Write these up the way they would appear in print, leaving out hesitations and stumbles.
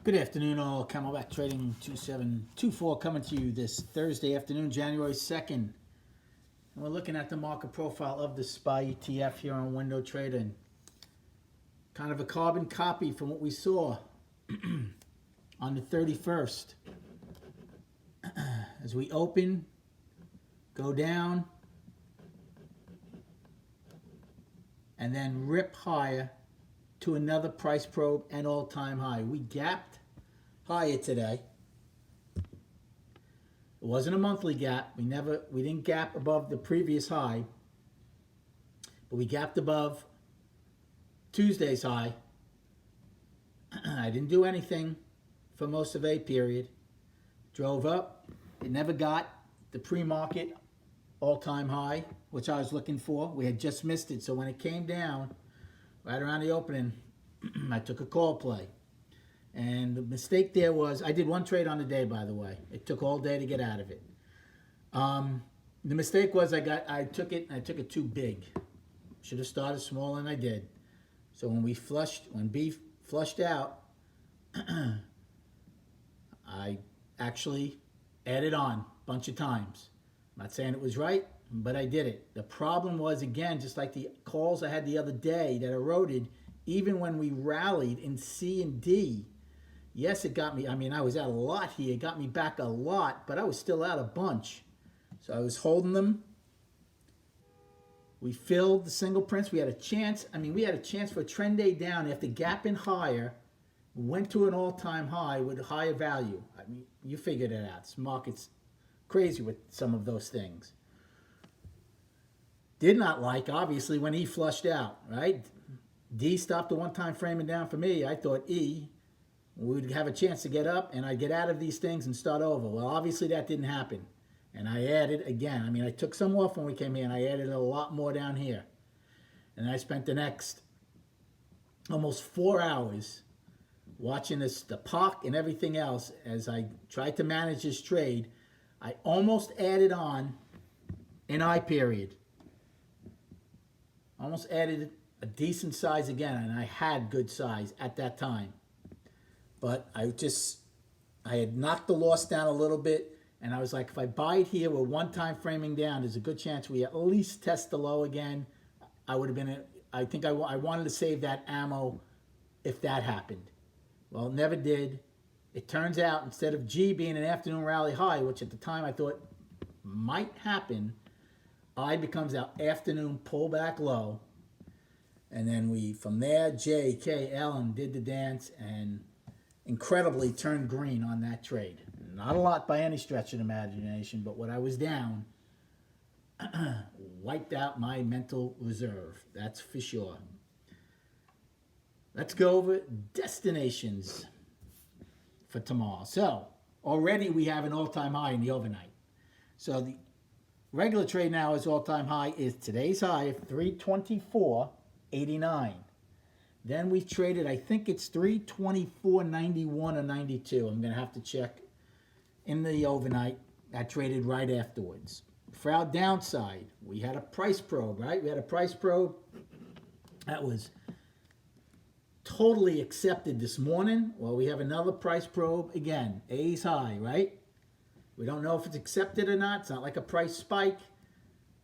Good afternoon, all. Camelback Trading 2724 coming to you this Thursday afternoon, January 2nd. And we're looking at the market profile of the SPY ETF here on Window Trader. Kind of a carbon copy from what we saw on the 31st. As we open, go down, and then rip higher to another price probe and all-time high. We gapped higher today. It wasn't a monthly gap. We didn't gap above the previous high, but we gapped above Tuesday's high. I didn't do anything for most of a period. Drove up. It never got the pre-market all-time high, which I was looking for. We had just missed it. So when it came down, right around the opening, I took a call play. And the mistake there was, I did one trade on the day, by the way. It took all day to get out of it. The mistake was I took it too big. Should have started small, and I did. So when B flushed out, I actually added on a bunch of times. I'm not saying it was right, but I did it. The problem was, again, just like the calls I had the other day that eroded, even when we rallied in C and D, yes, it got me. I mean, I was out a lot here. It got me back a lot, but I was still out a bunch. So I was holding them. We filled the single prints. We had a chance. I mean, we had a chance for a trend day down after gapping higher, went to an all-time high with higher value. I mean, you figured it out. This market's crazy with some of those things. Did not like, obviously, when E flushed out, right? D stopped the one-time framing down for me. I thought E would have a chance to get up, and I'd get out of these things and start over. Well, obviously, that didn't happen. And I added again. I mean, I took some off when we came here, and I added a lot more down here. And I spent the next almost 4 hours watching the POC and everything else as I tried to manage this trade. I almost added on an I period. Almost added a decent size again, and I had good size at that time. But I had knocked the loss down a little bit, and I was like, if I buy it here with one-time framing down, there's a good chance we at least test the low again. I would have been, I think I wanted to save that ammo if that happened. Well, it never did. It turns out, instead of G being an afternoon rally high, which at the time I thought might happen, I becomes our afternoon pullback low. And then from there, J, K, L, and did the dance and incredibly turned green on that trade. Not a lot by any stretch of the imagination, but what I was down wiped out my mental reserve. That's for sure. Let's go over destinations for tomorrow. So already we have an all-time high in the overnight. So the regular trade now is all-time high is today's high of 324.89. Then we've traded, I think it's 324.91 or 92. I'm going to have to check in the overnight. I traded right afterwards. For our downside, we had a price probe, right? We had a price probe that was totally accepted this morning. Well, we have another price probe again. A's high, right? We don't know if it's accepted or not. It's not like a price spike.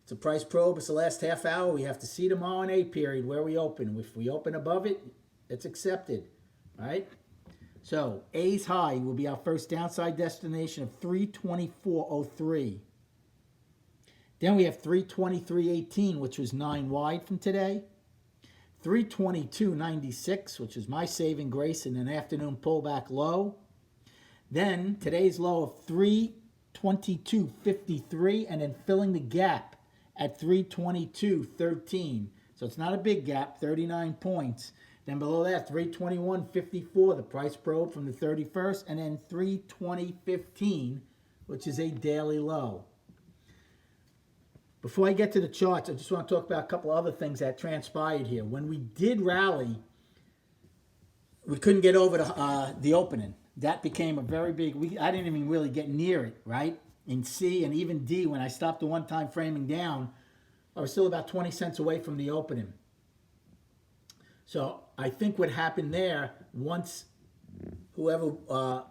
It's a price probe. It's the last half hour. We have to see tomorrow in A period where we open. If we open above it, it's accepted, right? So A's high will be our first downside destination of 324.03. Then we have 323.18, which was 9 wide from today. 322.96, which is my saving grace in an afternoon pullback low. Then today's low of 322.53, and then filling the gap at 322.13. So it's not a big gap, 39 points. Then below that, 321.54, the price probe from the 31st, and then 320.15, which is a daily low. Before I get to the charts, I just want to talk about a couple other things that transpired here. When we did rally, we couldn't get over the opening. That became a very big, I didn't even really get near it, right? In C and even D, when I stopped the one-time framing down, I was still about 20 cents away from the opening. So I think what happened there, once whoever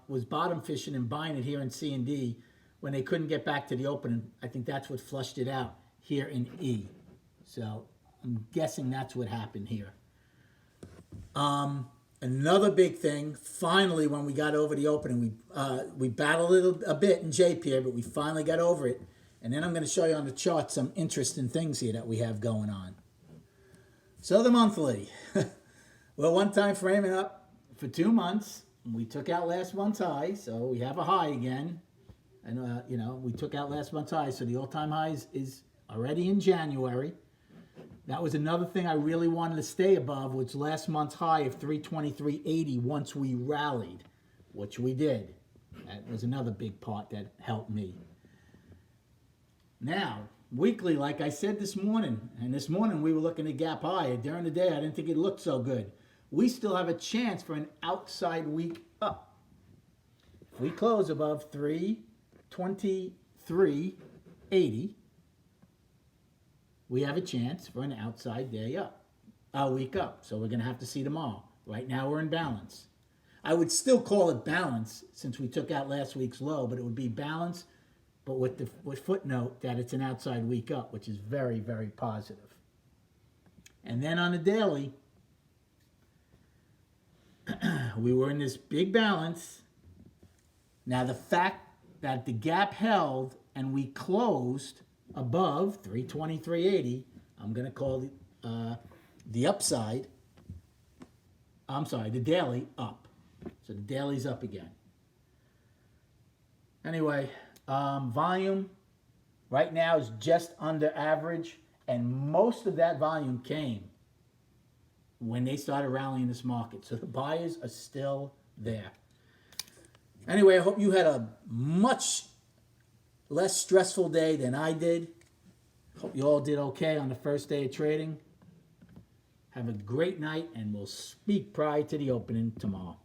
was bottom fishing and buying it here in C and D when they couldn't get back to the opening. I think that's what flushed it out here in E. So I'm guessing that's what happened here. Another big thing, finally, when we got over the opening, we battled a bit in J-Pier, but we finally got over it. And then I'm going to show you on the chart some interesting things here that we have going on. So the monthly. Well, one time framing up for 2 months. We took out last month's high, so we have a high again. And, we took out last month's high, so the all-time high is already in January. That was another thing I really wanted to stay above, which last month's high of 323.80 once we rallied, which we did. That was another big part that helped me. Now, weekly, like I said this morning, and this morning we were looking at gap high. During the day, I didn't think it looked so good. We still have a chance for an outside week up. If we close above 323.80, we have a chance for an outside day up, a week up. So we're going to have to see tomorrow. Right now we're in balance. I would still call it balance since we took out last week's low, but it would be balance, but with footnote that it's an outside week up, which is very, very positive. And then on the daily, we were in this big balance. Now the fact that the gap held and we closed above 323.80, I'm going to call the upside, the daily up. So the daily's up again. Anyway, volume right now is just under average, and most of that volume came when they started rallying this market. So the buyers are still there. Anyway, I hope you had a much less stressful day than I did. Hope you all did okay on the first day of trading. Have a great night, and we'll speak prior to the opening tomorrow.